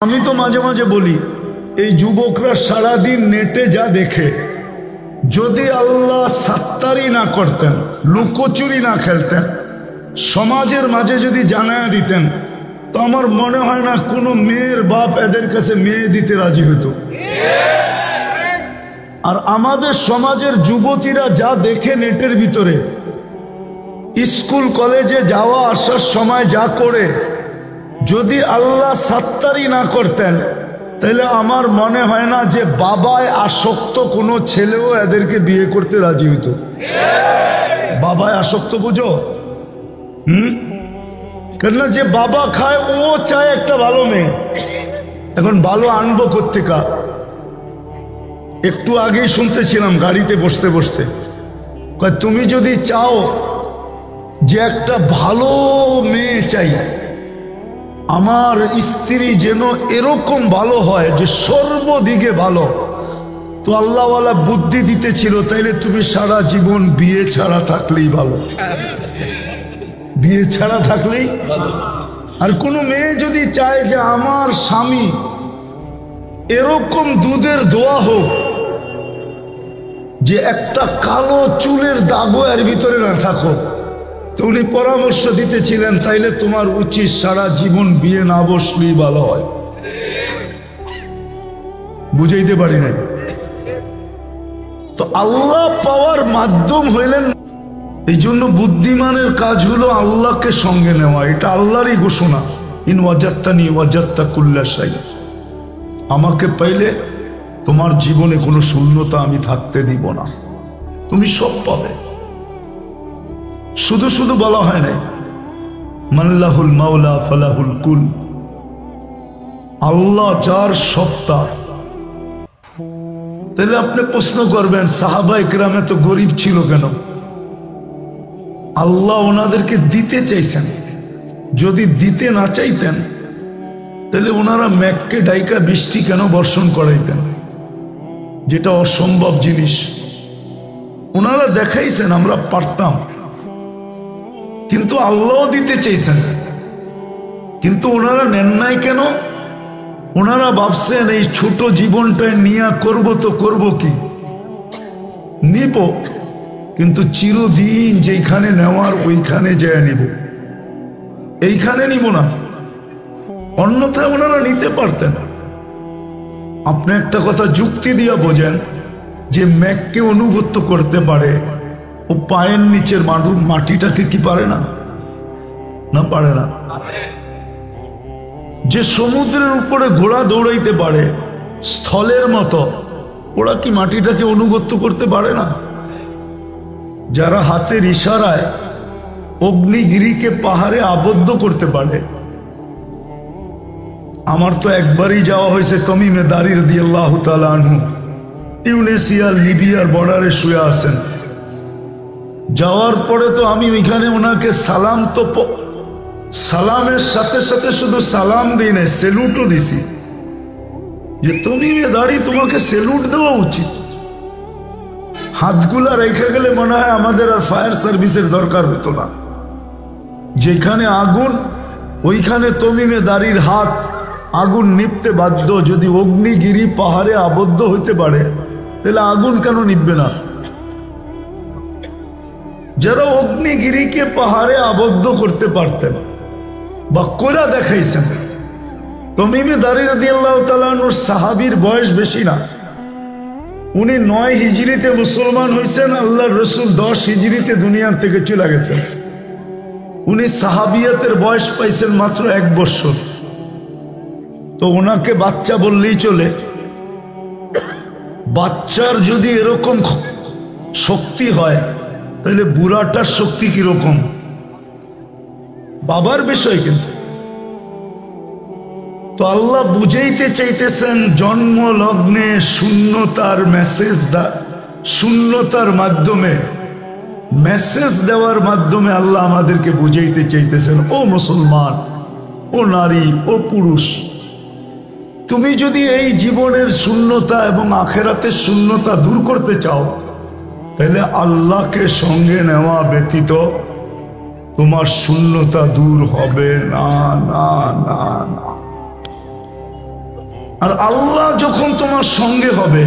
আমি তো মাঝে মাঝে বলি এই যুবকরা সারাদিন নেটে যা দেখে, যদি আল্লাহ সাত্তারি না করতেন, লুকোচুরি না খেলতেন, সমাজের মাঝে যদি জানায়া দিতেন, তো আমার মনে হয় না কোনো মেয়ের বাপ এদের কাছে মেয়ে দিতে রাজি হতো। আর আমাদের সমাজের যুবতীরা যা দেখে নেটের ভিতরে, স্কুল কলেজে যাওয়া আসার সময় যা করে, যদি আল্লাহ সাত্তারি না করতেন তাহলে আমার মনে হয় না যে বাবায় আসক্ত কোনো ছেলেও এদেরকে বিয়ে করতে রাজি হতো। বাবায় আসক্ত বুঝো? কেননা যে বাবা খায় ও চায় একটা ভালো মেয়ে। এখন ভালো আনবো কোত্থেকা? একটু আগেই শুনতেছিলাম গাড়িতে বসতে বসতে, তুমি যদি চাও যে একটা ভালো মেয়ে চাই, আমার স্ত্রী যেন এরকম ভালো হয় যে সর্বদিকে ভালো, তো আল্লাহওয়ালা বুদ্ধি দিতেছিল, তাইলে তুমি সারা জীবন বিয়ে ছাড়া থাকলেই ভালো, বিয়ে ছাড়া থাকলেই। আর কোনো মেয়ে যদি চায় যে আমার স্বামী এরকম দুধের দোয়া হোক যে একটা কালো চুলের দাগও এর ভিতরে না থাকো, তো উনি পরামর্শ দিতেছিলেন তাইলে তোমার উচিত সারা জীবন বিয়ে না বসলেই ভালো হয়। বুঝাইতে পারি নাই। তো আল্লাহ পাওয়ার মাধ্যম হইলেন, এই জন্য বুদ্ধিমানের কাজ হলো আল্লাহকে সঙ্গে নেওয়া। এটা আল্লাহরই ঘোষণা, ইন ওয়াজাত্তানি ওয়াজাত্তা কুল্লা শাই। আমাকে পাইলে তোমার জীবনে কোনো শূন্যতা আমি থাকতে দিব না, তুমি সব পাবে। শুধু শুধু বলা হয় না মাল্লাহুল মাওলা ফালাহুল কুল, আল্লাহ যার সত্তা। তাহলে আপনি প্রশ্ন করবেন সাহাবা ইকরামে তো গরিব ছিল কেন? আল্লাহ ওনাদেরকে দিতে চাইছেন। যদি দিতে না চাইতেন তাহলে ওনারা মেঘকে ডাইকা বৃষ্টি কেন বর্ষণ করাইতেন, যেটা অসম্ভব জিনিস। ওনারা দেখাইছেন আমরা পারতাম, কিন্তু আল্লাহ দিতে চাইছেন, কিন্তু ওনারা নেন নাই কেন? ওনারা ভাবছেন এই ছোট জীবনটায় নিয়া করব তো করব কি, নিব, কিন্তু চিরদিন যেখানে নেওয়ার ওইখানে যায় নিব, এইখানে নিব না। অন্যথায় ওনারা নিতে পারতেন। আপনি একটা কথা যুক্তি দিয়া বোঝেন যে মেঘকে অনুগত করতে পারে, ও পায়ের নিচের মাটিটাকে কি পারে না? না পারে না। যে সমুদ্রের উপরে ঘোড়া দৌড়াইতে পারে স্থলের মতো, ওরা কি মাটিটাকে অনুগত করতে পারে না? যারা হাতের ইশারায় অগ্নিগিরিকে পাহাড়ে আবদ্ধ করতে পারে। আমার তো একবারই যাওয়া হয়েছে তমিমে দারি রাদিয়াল্লাহু তাআলা আনহু, টিউনিসিয়া লিবিয়ার বর্ডারে শুয়ে আছেন। যাওয়ার পরে তো আমি ওইখানে ওনাকে সালাম, তো সালামের সাথে সাথে শুধু সালাম দিই না, সেলুটও দিছি, যে তুমি দাঁড়িয়ে তোমাকে সেলুট দেওয়া উচিত। হাতগুলা রেখে গেলে মনে হয় আমাদের আর ফায়ার সার্ভিসের দরকার হতো না। যেখানে আগুন ওইখানে তমিমে দাঁড়ির হাত আগুন নিভতে বাধ্য। যদি অগ্নিগিরি পাহাড়ে আবদ্ধ হইতে পারে তাহলে আগুন কেন নিভবে না? যারা অগ্নিগিরিকে পাহাড়ে আবদ্ধ করতে পারতেন বা কোরা দেখাইছেন। তমিমে দারি রাদিয়াল্লাহু তাআলা আনহুর সাহাবীর বয়স বেশি না, উনি 9 হিজরিতে মুসলমান হয়েছেন, আল্লাহর রাসূল 10 হিজরিতে দুনিয়ার থেকে চলে গেছেন। উনি সাহাবিয়াতের বয়স পাইছেন মাত্র 1 বছর। তো ওনাকে বাচ্চা বললেই চলে। বাচ্চার যদি এরকম শক্তি হয় তাহলে বুড়াটার শক্তি কিরকম? বাবার বিষয়। কিন্তু তো আল্লাহ বুঝাইতে চাইতেছেন জন্ম লগ্নে শূন্যতার মেসেজ শূন্যতার মাধ্যমে, মেসেজ দেওয়ার মাধ্যমে আল্লাহ আমাদেরকে বুঝাইতে চাইতেছেন, ও মুসলমান, ও নারী, ও পুরুষ, তুমি যদি এই জীবনের শূন্যতা এবং আখেরাতের শূন্যতা দূর করতে চাও, তাহলে আল্লাহকে সঙ্গে নেওয়া ব্যতীত তোমার শূন্যতা দূর হবে না, না, না, না। আর আল্লাহ যখন তোমার সঙ্গে হবে,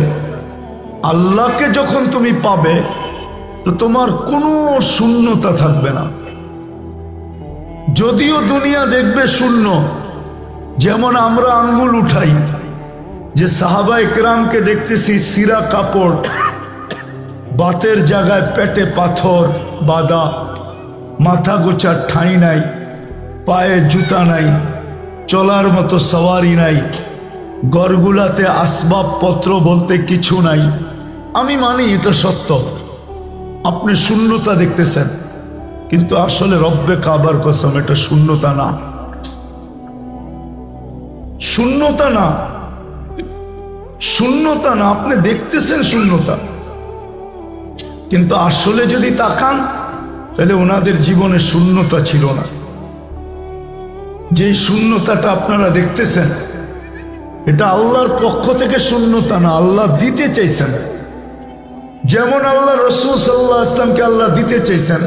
আল্লাহকে যখন তুমি পাবে, তো তোমার কোনো শূন্যতা থাকবে না। যদিও দুনিয়া দেখবে শূন্য, যেমন আমরা আঙ্গুল উঠাই, যে সাহাবা ইকরামকে দেখতেছি সিরা কাপড়, বাতের জায়গায় পেটে পাথর বাঁধা, মাথা গোছার ঠাঁই নাই, পায়ে জুতা নাই, চলার মতো সওয়ারি নাই, ঘরগুলাতে আসবাবপত্র বলতে কিছু নাই। আমি মানি এটা সত্য, আপনি শূন্যতা দেখতেছেন, কিন্তু আসলে রব্বে কাবার কসম এটা শূন্যতা না, শূন্যতা না, শূন্যতা না। আপনি দেখতেছেন শূন্যতা, কিন্তু আসলে যদি তাকান তাহলে ওনাদের জীবনে শূন্যতা ছিল না। যে শূন্যতাটা আপনারা দেখতেছেন, এটা আল্লাহর পক্ষ থেকে শূন্যতা না, আল্লাহ দিতে চাইছেন। যেমন আল্লাহ রাসূল সাল্লাল্লাহু আলাইহি ওয়াসাল্লামকে আল্লাহ দিতে চাইছেন,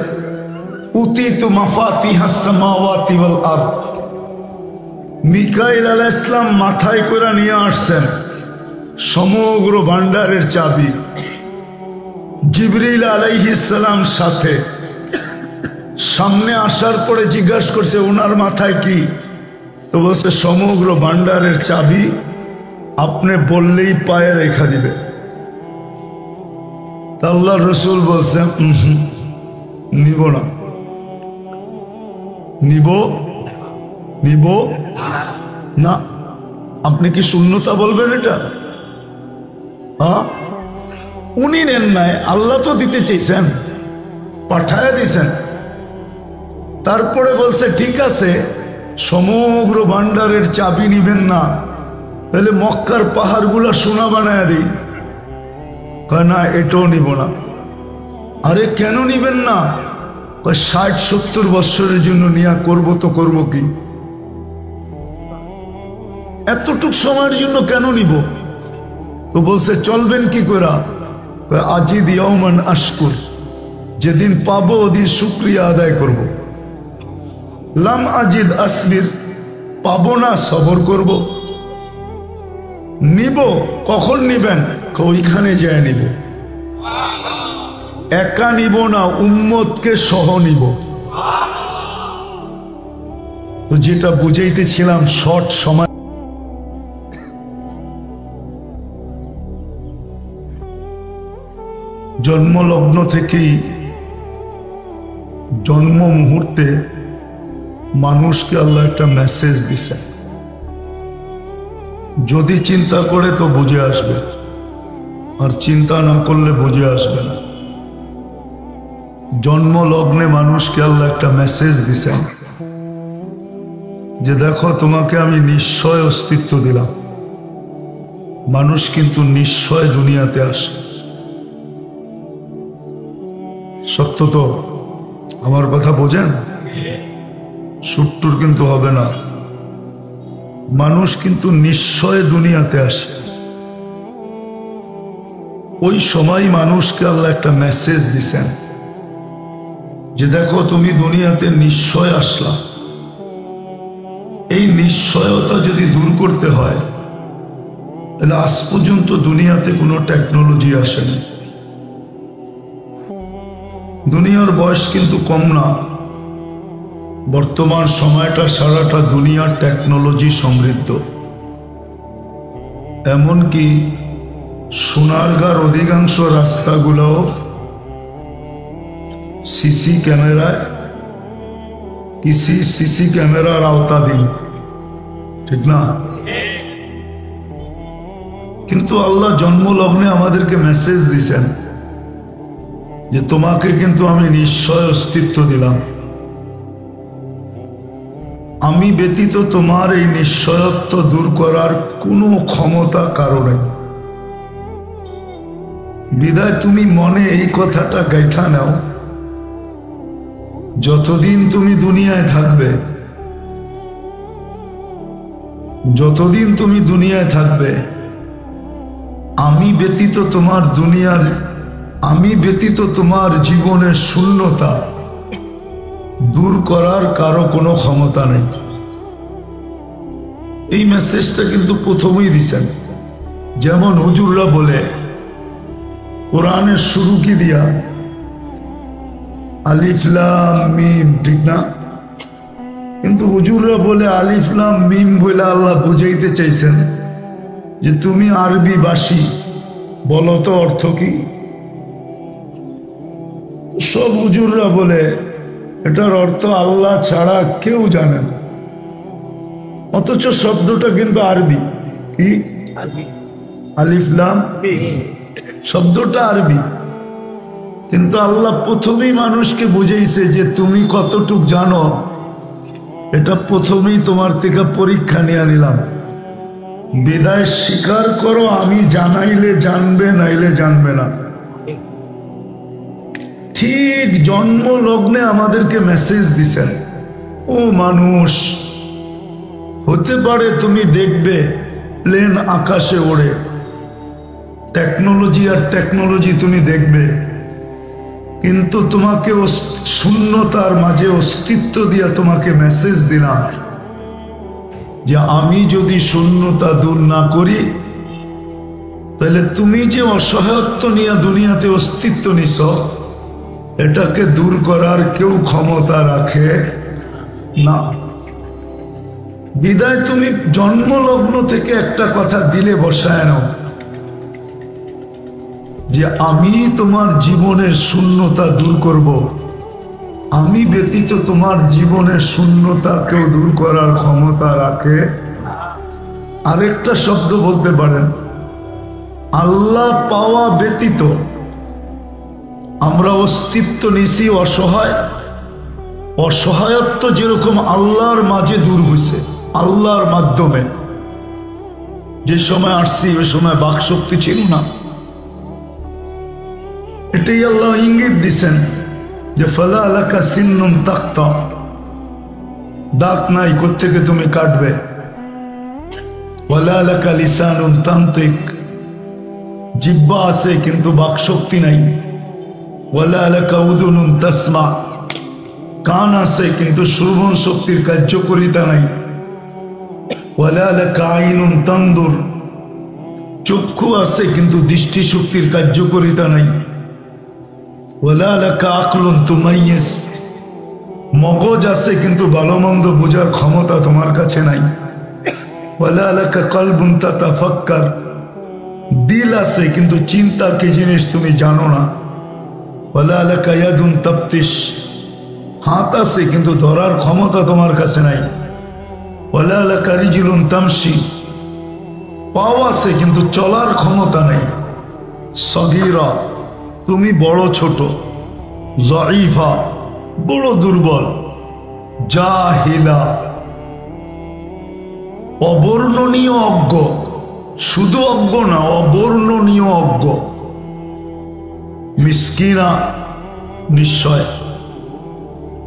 উতিতু মাফাতিহাস সামাওয়াতি ওয়াল আরদ। মিকাইল আলাইহিস সালাম মাথায় করে নিয়ে আসছেন সমগ্র ভান্ডারের চাবি, জিবরিল আলাইহিস সালাম সাথে। সামনে আসার পরে জিজ্ঞাসা করছে ওনার মাথায় কি, তো বলছে সমগ্র ভান্ডারের চাবি, আপনি বললেই পায়ে রেখা দিবে। আল্লাহ রসুল বলছেন নিব না, নিব নিব না। আপনি কি শূন্যতা বলবেন এটা? উনি নেন নাই, আল্লাহ তো দিতে চাইছেন, পাঠায় দিছেন। তারপরে বলছে ঠিক আছে, সমগ্র ভান্ডারের চাবি নিবেন না, তাহলে মক্কার পাহাড়গুলা সোনা বানায় দিই। না, এটাও নিব না। আরে কেন নিবেন না? 60-70 বছরের জন্য নিয়া করব তো করব কি, এতটুক সময়ের জন্য কেন নিব? তো বলছে চলবেন কি করে? আজিদ ইয়াওমান আশকুর, যেদিন পাবো ওদিন শুকরিয়া আদায় করব। লাম আজিদ আসবির, পাবো না সবর করব। নিব, কখন নিবেন? ওইখানে যায় নিব, একা নিব না, উম্মতকে সহ নিব। তো যেটা বুঝাইতেছিলাম, শর্ট সময় জন্মলগ্ন থেকেই জন্ম মুহূর্তে মানুষকে আল্লাহ একটা মেসেজ দিছে। যদি চিন্তা করে তো বুঝে আসবে, আর চিন্তা না করলে বুঝে আসবে না। জন্মলগ্নে মানুষকে আল্লাহ একটা মেসেজ দিছেন যে দেখো, তোমাকে আমি নিশ্চয় অস্তিত্ব দিলাম। মানুষ কিন্তু নিশ্চয় দুনিয়াতে আসে। সত্য তো? আমার কথা বোঝেন? সুট্টুর কিন্তু হবে না। মানুষ কিন্তু নিশ্চয় দুনিয়াতে আসে। ওই সময় মানুষকে আল্লাহ একটা মেসেজ দিছেন যে দেখো, তুমি দুনিয়াতে নিশ্চয় আসলা। এই নিশ্চয়তা যদি দূর করতে হয়, তাহলে আজ পর্যন্ত দুনিয়াতে কোনো টেকনোলজি আসেনি। দুনিয়ার বয়স কিন্তু কম না। বর্তমান সময়টা সারাটা দুনিয়ার টেকনোলজি সমৃদ্ধ। এমনকি সোনারগাঁর অধিকাংশ রাস্তাগুলো সিসি ক্যামেরার আওতাধীন, ঠিক না? কিন্তু আল্লাহ জন্মলগ্নে আমাদেরকে মেসেজ দিছেন যে তোমাকে কিন্তু আমি নিশ্চয় অস্তিত্ব দিলাম। আমি ব্যতীত তোমার এই নিশ্চয়ত্ব দূর করার কোনো ক্ষমতা কারো নেই। বিদায় তুমি মনে এই কথাটা গাইথা নাও, যতদিন তুমি দুনিয়ায় থাকবে, যতদিন তুমি দুনিয়ায় থাকবে, আমি ব্যতীত তোমার জীবনের শূন্যতা দূর করার কারো কোনো ক্ষমতা নেই। এই মেসেজটা কিন্তু প্রথমেই দিছেন। যেমন হুজুররা বলে কোরআনের শুরু কি দিয়া? আলিফ লাম মিম, ঠিক না? কিন্তু হুজুররা বলে আলিফ লাম মিম বলে আল্লাহ বুঝাইতে চাইছেন যে তুমি আরবি ভাষী, বলো তো অর্থ কি? সব হুজুররা বলে এটার অর্থ আল্লাহ ছাড়া কেউ জানে না, অথচ শব্দটা কিন্তু আরবি। কি আলিফ লাম শব্দটা আরবি, কিন্তু আল্লাহ প্রথমেই মানুষকে বুঝাইছে যে তুমি কতটুক জানো, এটা প্রথমেই তোমার থেকে পরীক্ষা নিয়ে নিলাম। বিদায় স্বীকার করো, আমি জানাইলে জানবে, নাইলে জানবে না। ঠিক জন্ম লগ্নে আমাদেরকে মেসেজ দিছেন, ও মানুষ, হতে পারে তুমি দেখবে প্লেন আকাশে ওড়ে, টেকনোলজি আর টেকনোলজি তুমি দেখবে, কিন্তু তোমাকে শূন্যতার মাঝে অস্তিত্ব দিয়ে তোমাকে মেসেজ দিলাম যে আমি যদি শূন্যতা দূর না করি, তাহলে তুমি যে অসহায়ত্ব নিয়ে দুনিয়াতে অস্তিত্ব নিছ, এটাকে দূর করার কেউ ক্ষমতা রাখে না। বিদায় তুমি জন্মলগ্ন থেকে একটা কথা দিলে বসায় নাও যে আমি তোমার জীবনের শূন্যতা দূর করব, আমি ব্যতীত তোমার জীবনের শূন্যতা কেউ দূর করার ক্ষমতা রাখে। আরেকটা শব্দ বলতে পারেন, আল্লাহ পাওয়া ব্যতীত আমরা অস্তিত্ব নিছি অসহায়। অসহায়ত্ব যেরকম আল্লাহর মাঝে দূর হয়েছে, আল্লাহর মাধ্যমে। যে সময় আসছি ওই সময় বাকশক্তি ছিল না, এটাই আল্লাহ ইঙ্গিত দিছেন যে ফালা আলাকা সিন্নুন তাক্তা, দাঁত নাই, কোত্থেকে তুমি কাটবে। ওয়ালা আলাকা লিসানুন তান্তিক, জিহ্বা আছে কিন্তু বাকশক্তি নাই। ওয়ালা আলাকা উযুনুন তাসমা, কান আছে কিন্তু শ্রবণ শক্তির কার্যকরিতা নাই। ওয়ালা আলাকা আইনুন তানদুর, চক্ষু আছে কিন্তু দৃষ্টি শক্তির কার্যকরিতা নাই। ওয়ালা লাকা আকলুন তুমাইয়িজ, মগজ আছে কিন্তু ভালো মন্দ বোঝার ক্ষমতা তোমার কাছে নাই। ওয়ালা লাকা কলবুন তাতাফাক্কার, দিল আছে কিন্তু চিন্তা কি জিনিস তুমি জানো না। ওয়ালা লাকা ইয়াদুন তাবতিশ, হাত আছে কিন্তু ধরার ক্ষমতা তোমার কাছে নাই। ওয়ালা লাকা রিজলুন তামশি, পাও আছে কিন্তু চলার ক্ষমতা নাই। সগীরা, তুমি বড় ছোট। যায়ীফা, বড় দুর্বল। জাহিলা, অবর্ণনীয় অজ্ঞ, শুধু অজ্ঞ না, অবর্ণনীয় অজ্ঞ। মিসকিনা, নিশ্চয়।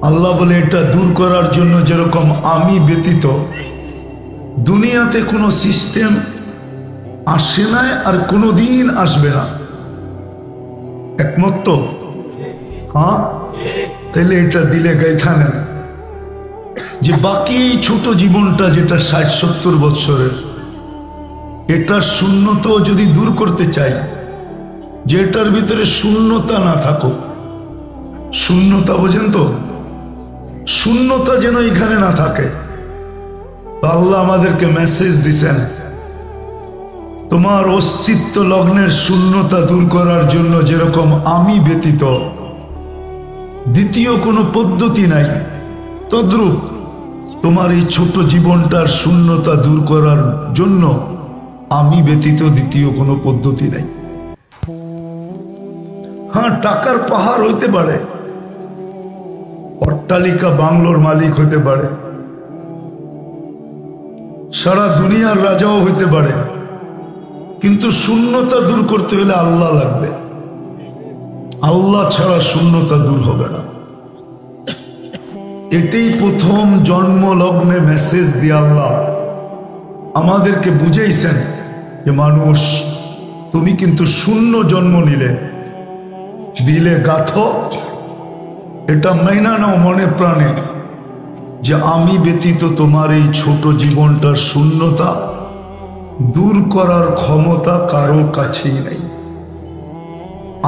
আল্লাহ বলে এটা দূর করার জন্য যেরকম আমি ব্যতীত দুনিয়াতে কোনো সিস্টেম আসে নাই আর কোনোদিন আসবে না। একমত তো? হ্যাঁ, তাহলে এটা দিলে গাইথা নেন যে বাকি এই ছোট জীবনটা যেটা ৬০-৭০ বৎসরের, এটা শূন্যতা যদি দূর করতে চাই, যে এটার ভিতরে শূন্যতা না থাকুক। শূন্যতা বোঝেন তো? শূন্যতা যেন এখানে না থাকে। আল্লাহ আমাদেরকে মেসেজ দিছেন, তোমার অস্তিত্ব লগ্নের শূন্যতা দূর করার জন্য যেরকম আমি ব্যতীত দ্বিতীয় কোনো পদ্ধতি নাই, তদ্রূপ তোমার এই ছোট জীবনটার শূন্যতা দূর করার জন্য আমি ব্যতীত দ্বিতীয় কোনো পদ্ধতি নাই। হ্যাঁ, টাকার পাহাড় হইতে পারে, অট্টালিকা বাংলোর মালিক হইতে পারে, সারা দুনিয়ার রাজাও হইতে পারে, কিন্তু শূন্যতা দূর করতে হলে আল্লাহ লাগবে। আল্লাহ ছাড়া শূন্যতা দূর হবে না। এটাই প্রথম জন্ম লগ্নে মেসেজ দিয়ে আল্লাহ আমাদেরকে বুঝাইছেন যে মানুষ, তুমি কিন্তু শূন্য জন্ম নিলে, দিলে গাথ, এটা মাইনা নাও মনে প্রাণে। যে আমি ব্যতীত তোমার এই ছোট জীবনটার শূন্যতা দূর করার ক্ষমতা কারো কাছেই নেই।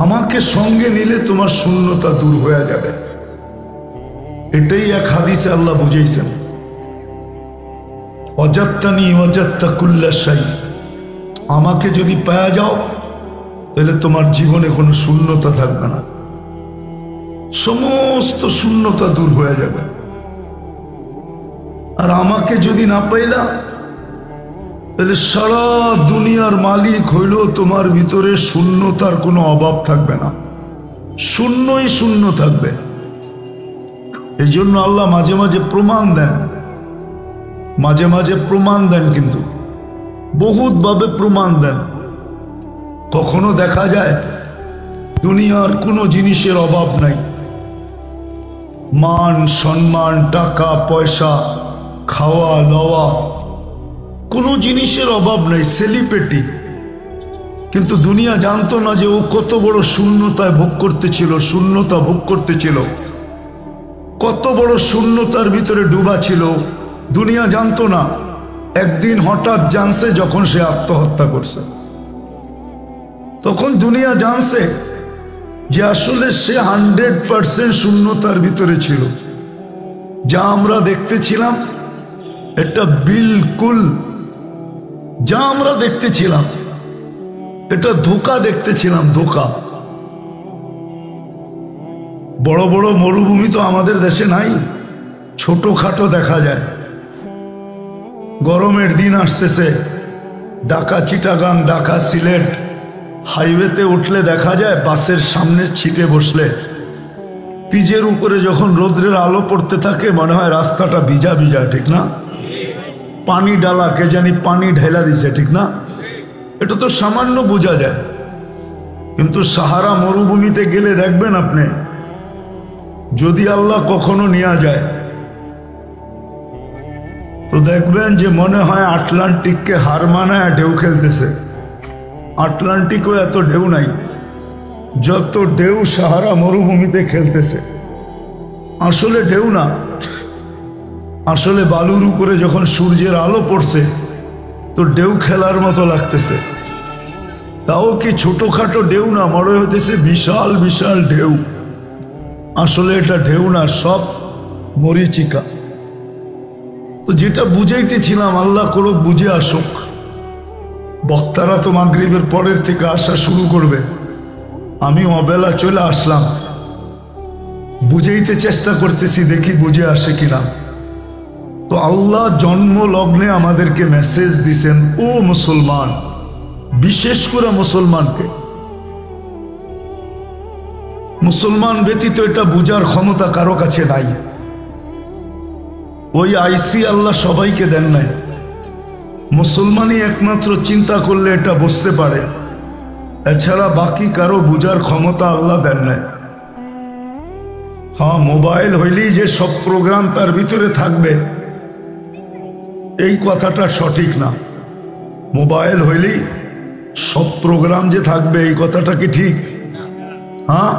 আমাকে সঙ্গে নিলে তোমার শূন্যতা দূর হয়ে যাবে। এটাই এক হাদিসে আল্লাহ বুঝাইছেন, অজাত্তানি অজাত্তা কুল্লা শাই। আমাকে যদি পাওয়া যাও তাহলে তোমার জীবনে কোনো শূন্যতা থাকবে না, সমস্ত শূন্যতা দূর হয়ে যাবে। আর আমাকে যদি না পাইলা তাহলে সারা দুনিয়ার মালিক হইলেও তোমার ভিতরে শূন্যতার কোনো অভাব থাকবে না, শূন্যই শূন্য থাকবে। এই জন্য আল্লাহ মাঝে মাঝে প্রমাণ দেন, মাঝে মাঝে প্রমাণ দেন, কিন্তু বহুত ভাবে প্রমাণ দেন। কখনো দেখা যায় দুনিয়ার কোনো জিনিসের অভাব নাই, মান সম্মান, টাকা পয়সা, খাওয়া দাওয়া, কোনো জিনিসের অভাব নাই, সেলিব্রিটি। কিন্তু দুনিয়া জানতো না যে ও কত বড় শূন্যতায় ভোগ করতেছিল, শূন্যতা ভোগ করতেছিল, কত বড় শূন্যতার ভিতরে ডুবা ছিল। দুনিয়া জানতো না। একদিন হঠাৎ জানছে যখন সে আত্মহত্যা করছে, তখন দুনিয়া জানছে যে আসলে সে 100% শূন্যতার ভিতরে ছিল। যা আমরা দেখতেছিলাম এটা বিলকুল, যা আমরা দেখতেছিলাম এটা ধোঁকা দেখতেছিলাম, ধোঁকা। বড় বড় মরুভূমি তো আমাদের দেশে নাই, ছোটখাটো দেখা যায়। গরমের দিন আসতেছে, ঢাকা চিটাগাং, ঢাকা সিলেট হাইওয়েতে উঠলে দেখা যায় বাসের সামনে ছিটে বসলে পিজের উপরে যখন রোদ্রের আলো পড়তে থাকে মনে হয় রাস্তাটা ভিজা ভিজা, ঠিক না? পানি ডালা, কে জানি পানি ঢেলা দিছে, ঠিক না? এটা তো সামান্য বোঝা যায়। কিন্তু সাহারা মরুভূমিতে গেলে দেখবেন আপনি, যদি আল্লাহ কখনো নিয়ে যায় তো দেখবেন যে মনে হয় আটলান্টিককে হার মানায় ঢেউ খেলতেছে। আটলান্টিকও এত ঢেউ নাই যত ঢেউ সাহারা মরুভূমিতে খেলতেছে। আসলে ঢেউ না, আসলে বালুর উপরে যখন সূর্যের আলো পড়ছে তো ঢেউ খেলার মতো লাগতেছে। তাও কি ছোটখাটো ঢেউ না, মনে হইতেছে বিশাল বিশাল ঢেউ। আসলে এটা ঢেউ না, সব মরিচিকা। তো যেটা বুঝাইতেছিলাম, আল্লাহ করুক বুঝে আসুক। বক্তারা তো মাগরিবের পরের থেকে আসা শুরু করবে, আমি অবেলা চলে আসলাম, বুঝাইতে চেষ্টা করতেছি, দেখি বুঝে আসে কিনা। তো আল্লাহ জন্ম লগ্নে আমাদেরকে মেসেজ দিছেন, ও মুসলমান, বিশেষ করে মুসলমানকে। মুসলমান ব্যতীত এটা বুঝার ক্ষমতা কারো কাছে নাই। ওই আইসি আল্লাহ সবাইকে দেন নাই, মুসলমানই একমাত্র চিন্তা করলে এটা বুঝতে পারে, এছাড়া বাকি কারো বুঝার ক্ষমতা আল্লাহ দেন নাই। হ্যাঁ, মোবাইল হইলেই যে সব প্রোগ্রাম তার ভিতরে থাকবে এই কথাটা সঠিক না। মোবাইল হইলেই সব প্রোগ্রাম যে থাকবে এই কথাটা কি ঠিক? হ্যাঁ,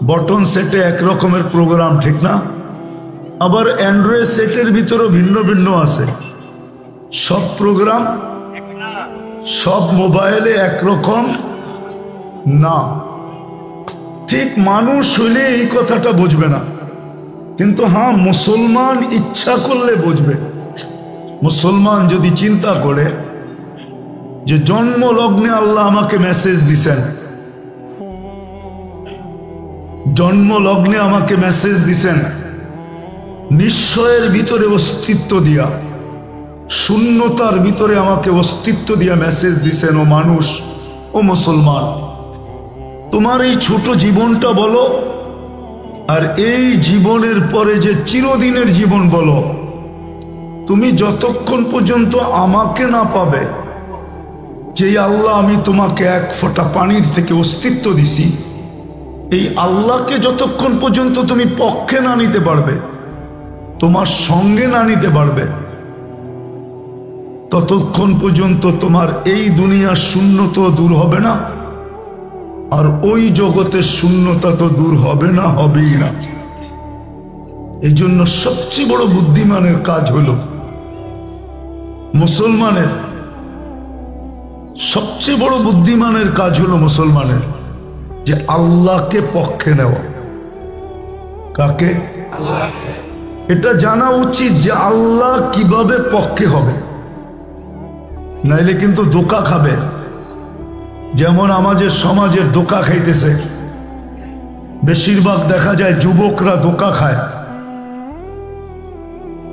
বটন সেটে একরকমের প্রোগ্রাম, ঠিক না? আবার অ্যান্ড্রয়েড সেটের ভিতরেও ভিন্ন ভিন্ন আছে। সব প্রোগ্রাম সব মোবাইলে একরকম না। ঠিক মানুষ হইলে এই কথাটা বুঝবে না, কিন্তু হ্যাঁ, মুসলমান ইচ্ছা করলে বুঝবে। মুসলমান যদি চিন্তা করে যে জন্ম লগ্নে আল্লাহ আমাকে মেসেজ দিছেন, জন্ম লগ্নে আমাকে মেসেজ দিছেন, নিশ্চয়ের ভিতরে অস্তিত্ব দিয়া, শূন্যতার ভিতরে আমাকে অস্তিত্ব দিয়া মেসেজ দিছেন, ও মানুষ, ও মুসলমান, তোমার এই ছোট জীবনটা বলো, আর এই জীবনের পরে যে চিরদিনের জীবন বলো। তুমি যতক্ষণ পর্যন্ত আমাকে না পাবে, যে আল্লাহ আমি তোমাকে এক ফোঁটা পানির থেকে অস্তিত্ব দিছি, এই আল্লাহকে যতক্ষণ পর্যন্ত তুমি পক্ষে না নিতে পারবে, তোমার সঙ্গে না নিতে পারবে, ততক্ষণ পর্যন্ত তোমার এই দুনিয়ার শূন্যতা দূর হবে না, আর ওই জগতের শূন্যতা তো দূর হবে না, হবেই না। এই জন্য সবচেয়ে বড় বুদ্ধিমানের কাজ হলো, মুসলমানের সবচেয়ে বড় বুদ্ধিমানের কাজ হলো মুসলমানের যে আল্লাহকে পক্ষে নেওয়া। কাকে? এটা জানা উচিত যে আল্লাহ কিভাবে পক্ষে হবে, নাইলে কিন্তু ধোঁকা খাবে। যেমন আমাদের সমাজের ধোঁকা খাইতেছে, বেশিরভাগ দেখা যায় যুবকরা ধোঁকা খায়।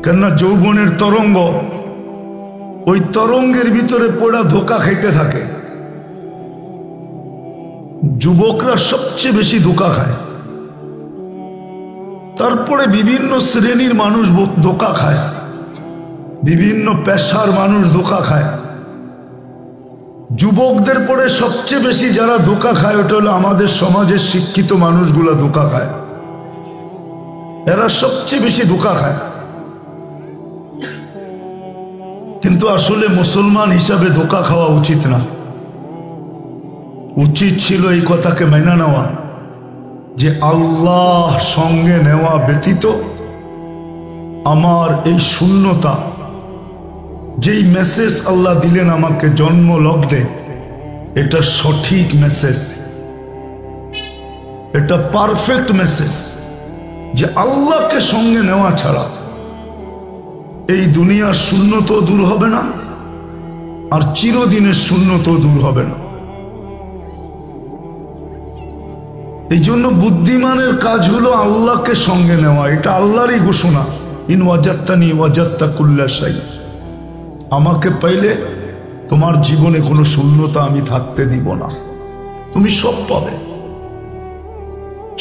কেননা যৌবনের তরঙ্গ, ওই তরঙ্গের ভিতরে পড়া ধোঁকা খাইতে থাকে। যুবকরা সবচেয়ে বেশি ধোঁকা খায়, তারপরে বিভিন্ন শ্রেণীর মানুষ ধোঁকা খায়, বিভিন্ন পেশার মানুষ ধোঁকা খায়। যুবকদের পরে সবচেয়ে বেশি যারা ধোঁকা খায় ওটা হলো আমাদের সমাজের শিক্ষিত মানুষগুলা ধোঁকা খায়। এরা সবচেয়ে বেশি ধোঁকা খায়। কিন্তু আসলে মুসলমান হিসাবে ধোঁকা খাওয়া উচিত না। উচিত ছিল এই কথাকে মেনে নেওয়া যে আল্লাহ সঙ্গে নেওয়া ব্যতীত আমার এই শূন্যতা, যেই মেসেজ আল্লাহ দিলেন আমাকে জন্ম লগ্নে, এটা সঠিক মেসেজ, এটা পারফেক্ট মেসেজ যে আল্লাহকে সঙ্গে নেওয়া ছাড়া এই দুনিয়ার শূন্যতাও দূর হবে না, আর চিরদিনের শূন্যতাও দূর হবে না। এই জন্য বুদ্ধিমানের কাজ হলো আল্লাহকে সঙ্গে নেওয়া। এটা আল্লাহরই ঘোষণা, ইন ওয়াজাত্তানি ওয়াজাত্তা কুল্লা শাই। আমাকে পাইলে তোমার জীবনে কোনো শূন্যতা আমি থাকতে দিব না, তুমি সব পাবে।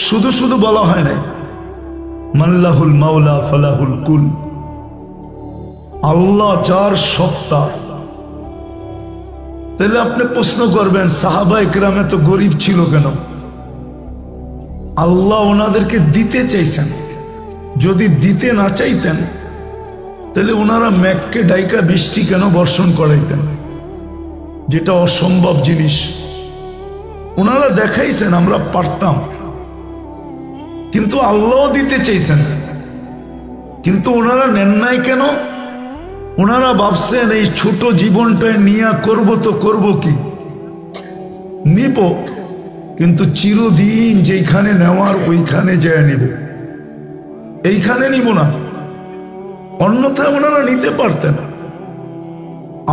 শুধু শুধু বলা হয় না মাল্লাহুল মাওলা ফালাহুল কুল, আল্লাহ যার সত্তা। তাহলে আপনি প্রশ্ন করবেন সাহাবা ইকরামে তো গরিব ছিল কেন? আল্লাহ ওনাদেরকে দিতে চাইছেন। যদি দিতে না চাইতেন তাহলে ওনারা মেঘকে ডাইকা বৃষ্টি কেন বর্ষণ করাইতেন, যেটা অসম্ভব জিনিস। ওনারা দেখাইছেন আমরা পারতাম, কিন্তু আল্লাহ দিতে চাইছেন, কিন্তু ওনারা নেন নাই কেন? ওনারা ভাবছেন এই ছোট জীবনটায় নিয়ে করব তো করব কি, নিব, কিন্তু চিরদিন যেখানে নেওয়ার ওইখানে যায় নিব, এইখানে নিব না। অন্যথায় ওনারা নিতে পারতেন।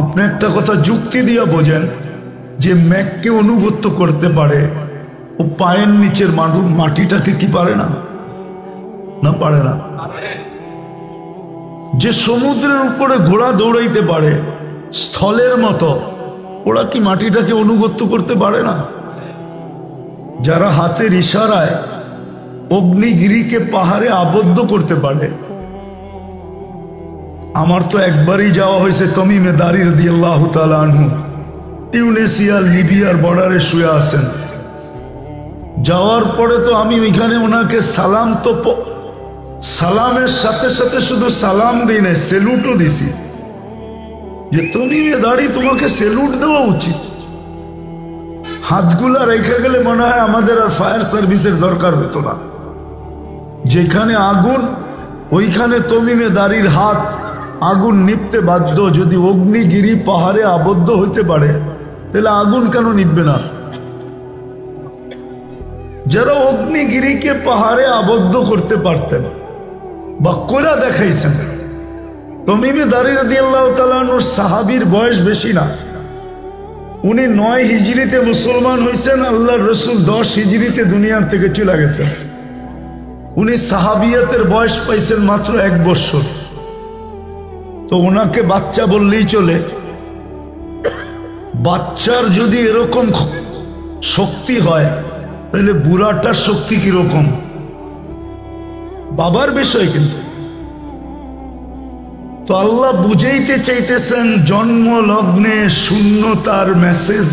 আপনি একটা কথা যুক্তি দিয়া বোঝেন যে মেঘকে অনুগত করতে পারে, ও পায়ের নিচের মাটিটাকে কি পারে না? না পারে না। যে সমুদ্রের উপরে ঘোড়া দৌড়াইতে পারে স্থলের মতো, ওরা কি মাটিটাকে অনুগত করতে পারে না? যারা হাতের ইশারায় অগ্নিগিরিকে পাহাড়ে আবদ্ধ করতে পারে। আমার তো একবারই যাওয়া হয়েছে তমিমে দারি রাদিয়াল্লাহু তাআলা আনহু, টিউনিসিয়া লিবিয়ার বর্ডারে শুয়ে আছেন। যাওয়ার পরে তো আমি ওইখানে ওনাকে সালাম, তো সালামের সাথে সাথে শুধু সালাম দিই না, সেলুটও দিছি যে তমিমে দারি তোমাকে সেলুট দেওয়া উচিত। হাতগুলা রেখে গেলে মনে হয় আমাদের আর ফায়ার সার্ভিসের দরকার হতো না। যেখানে আগুন ওইখানে তমিমে দারির হাত আগুন নিভতে বাধ্য। যদি অগ্নিগিরি পাহাড়ে আবদ্ধ হইতে পারে তাহলে আগুন কেন নিভবে না? যারা অগ্নিগিরিকে পাহাড়ে আবদ্ধ করতে পারতেন বা কোরা দেখাইছেন। তমিমে দারি রাদিয়াল্লাহু তাআলা আনহুর সাহাবীর বয়স বেশি না, উনি 9 হিজরিতে মুসলমান হয়েছেন, আল্লাহর রসুল 10 হিজরিতে দুনিয়ার থেকে চলে গেছেন। উনি সাহাবিয়াতের বয়স পাইছেন মাত্র 1 বছর। তো ওনাকে বাচ্চা বললেই চলে। বাচ্চার যদি এরকম শক্তি হয় তাহলে বুড়াটার শক্তি কিরকম? বাবার বিষয়। কিন্তু তো আল্লাহ বুঝাইতে চাইতেছেন জন্ম লগ্নে শূন্যতার মেসেজ,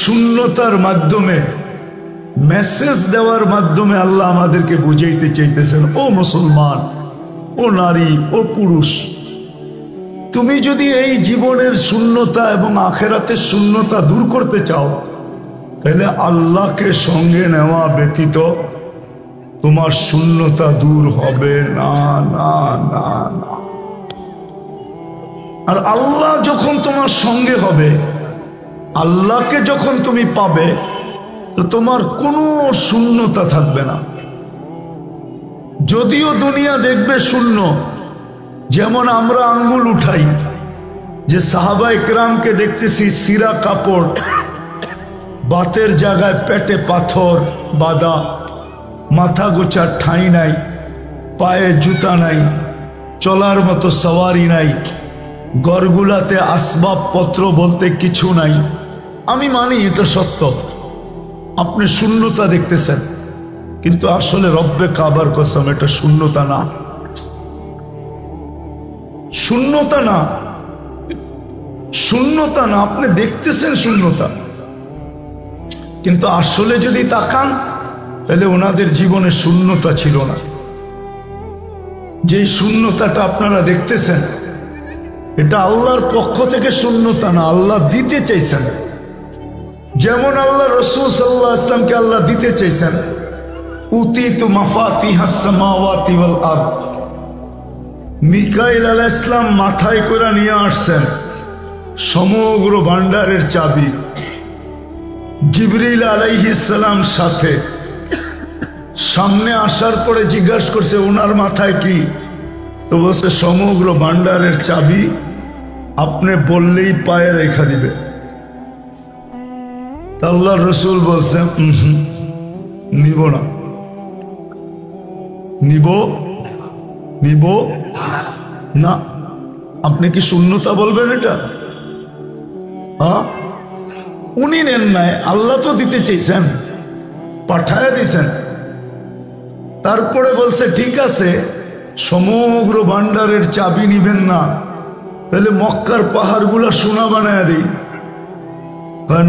শূন্যতার মাধ্যমে মেসেজ দেওয়ার মাধ্যমে আল্লাহ আমাদেরকে বুঝাইতে চাইতেছেন, ও মুসলমান, ও নারী, ও পুরুষ, তুমি যদি এই জীবনের শূন্যতা এবং আখেরাতের শূন্যতা দূর করতে চাও তাহলে আল্লাহকে সঙ্গে নেওয়া ব্যতীত তোমার শূন্যতা দূর হবে না, না, না, না। আর আল্লাহ যখন তোমার সঙ্গে হবে, আল্লাহকে যখন তুমি পাবে, তো তোমার কোনো শূন্যতা থাকবে না। যদিও দুনিয়া দেখবে শূন্য, যেমন আমরা আঙ্গুল উঠাই, যে সাহাবা ইকরামকে দেখতেছি সিরা কাপড়, বাতের জায়গায় পেটে পাথর বাঁধা, মাথা গোছার ঠাঁই নাই, পায়ে জুতা নাই, চলার মতো সওয়ারি নাই, ঘরগুলাতে আসবাবপত্র বলতে কিছু নাই। আমি মানি এটা সত্য, আপনি শূন্যতা দেখতেছেন, কিন্তু আসলে রব্বে কাবার কসম এটা শূন্যতা না, শূন্যতা না, শূন্যতা না। আপনি দেখতেছেন শূন্যতা, কিন্তু আসলে যদি তাকান তাহলে ওনাদের জীবনে শূন্যতা ছিল না। যে শূন্যতাটা আপনারা দেখতেছেন, এটা আল্লাহর পক্ষ থেকে শূন্যতা না, আল্লাহ দিতে চাইছেন। যেমন আল্লাহ রাসূল সাল্লাল্লাহু আলাইহি ওয়াসাল্লামকে আল্লাহ দিতে চাইছেন, উতিতু মাফাতিহাস সামাওয়াতি ওয়াল আরদ। মিকাইল আলাইহিস সালাম মাথায় করে নিয়ে আসছেন সমগ্র ভান্ডারের চাবি, জিবরিল আলাইহিস সালাম সাথে। সামনে আসার পরে জিজ্ঞাসা করছে ওনার মাথায় কি, তো বলছে সমগ্র ভান্ডারের চাবি, আপনি বললেই পায়ে রেখা দিবে। আল্লাহ রসুল বলছেন নিব না, নিব নিব না। আপনি কি শূন্যতা বলবেন এটা? উনি নেন নাই, আল্লাহ তো দিতে চাইছেন, পাঠায় দিছেন। তারপরে বলছে ঠিক আছে, সমগ্র ভান্ডারের চাবি নিবেন না, তাহলে মক্কার পাহাড়গুলা সোনা বানায় দিই।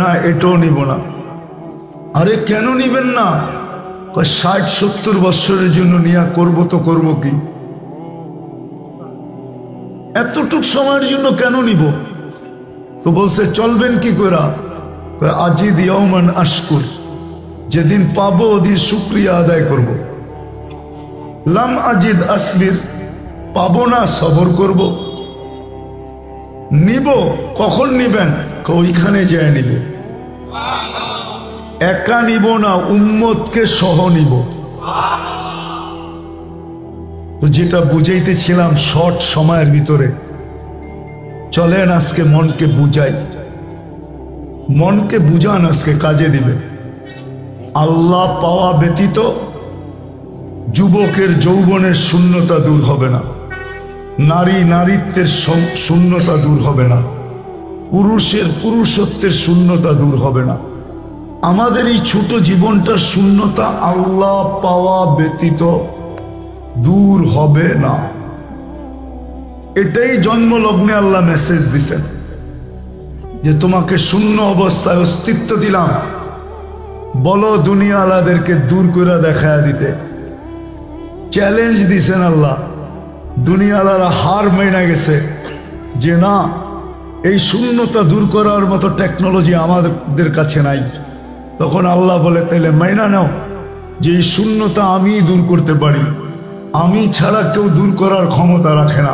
না, এটাও নিব না। আরে কেন নিবেন না? 60-70 বছরের জন্য নিয়া করব তো করব কি, এতটুক সময়ের জন্য কেন নিব? তো বলছে চলবেন কি করে? আজিদ ইয়াওমান আশকুর, যেদিন পাবো ওদিন শুকরিয়া আদায় করব। লাম আজিদ আসবির, পাবো না সবর করব। নিব, কখন নিবেন? ওইখানে যায় নিব, একা নিব না, উম্মতকে সহ নিব। তো যেটা বুঝাইতেছিলাম শর্ট সময়ের ভিতরে, চলেন আজকে মনকে বুঝাই, মনকে বুঝান, আজকে কাজে দিবে। আল্লাহ পাওয়া ব্যতীত যুবকের যৌবনের শূন্যতা দূর হবে না, নারী নারীত্বের শূন্যতা দূর হবে না, পুরুষের পুরুষত্বের শূন্যতা দূর হবে না। আমাদের এই ছোট জীবনটার শূন্যতা আল্লাহ পাওয়া ব্যতীত দূর হবে না। এটাই জন্মলগ্নে আল্লাহ মেসেজ দিছেন যে তোমাকে শূন্য অবস্থায় অস্তিত্ব দিলাম, বলো দুনিয়া আলাদেরকে দূর করে দেখায় দিতে। চ্যালেঞ্জ দিছেন আল্লাহ, দুনিয়া আলারা হার মেনে গেছে যে না, এই শূন্যতা দূর করার মতো টেকনোলজি আমাদের কাছে নাই। তখন আল্লাহ বলে তাইলে মাইনা নাও যে এই শূন্যতা আমি দূর করতে পারি, আমি ছাড়া কেউ দূর করার ক্ষমতা রাখে না।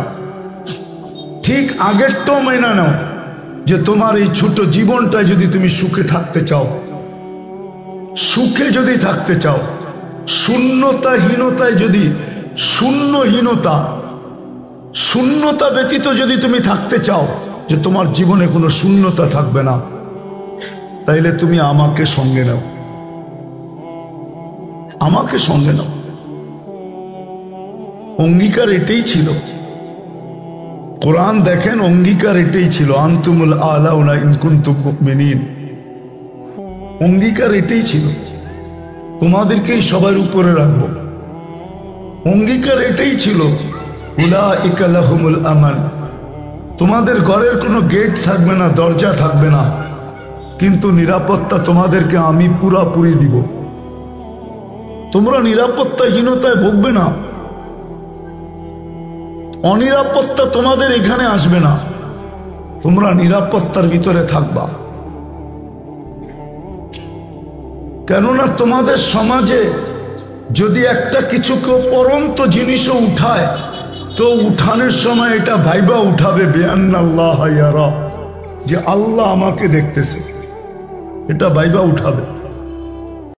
ঠিক আগেরটাও মাইনা নাও যে তোমার এই ছোট জীবনটা যদি তুমি সুখে থাকতে চাও, সুখে যদি থাকতে চাও, শূন্যতাহীনতায় যদি শূন্যতা ব্যতীত যদি তুমি থাকতে চাও, যে তোমার জীবনে কোনো শূন্যতা থাকবে না, তাইলে তুমি আমাকে সঙ্গে নাও, আমাকে সঙ্গে নাও। অঙ্গীকার এটাই ছিল, কোরআন দেখেন অঙ্গীকার এটাই ছিল, আনতুমুল আলাউনা ইন কুনতুম মুমিনিন। অঙ্গীকার এটাই ছিল, তোমাদেরকেই সবার উপরে রাখবো। অঙ্গীকার এটাই ছিল, উলাইকা লাহুমুল আমান, তোমাদের ঘরের কোনো গেট থাকবে না, দরজা থাকবে না, কিন্তু নিরাপত্তা তোমাদেরকে আমি পুরাপুরি দিব। তোমরা নিরাপত্তাহীনতায় ভুগবে না, অনিরাপত্তা তোমাদের এখানে আসবে না, তোমরা নিরাপত্তার ভিতরে থাকবা। কেননা তোমাদের সমাজে যদি একটা কিছু কেউ পরন্ত জিনিসও উঠায় তো উঠানোর সময় এটা ভাইবা উঠাবে বেআন্নাল্লাহ ইয়ারা, যে আল্লাহ আমাকে দেখতেছে, এটা ভাইবা উঠাবে।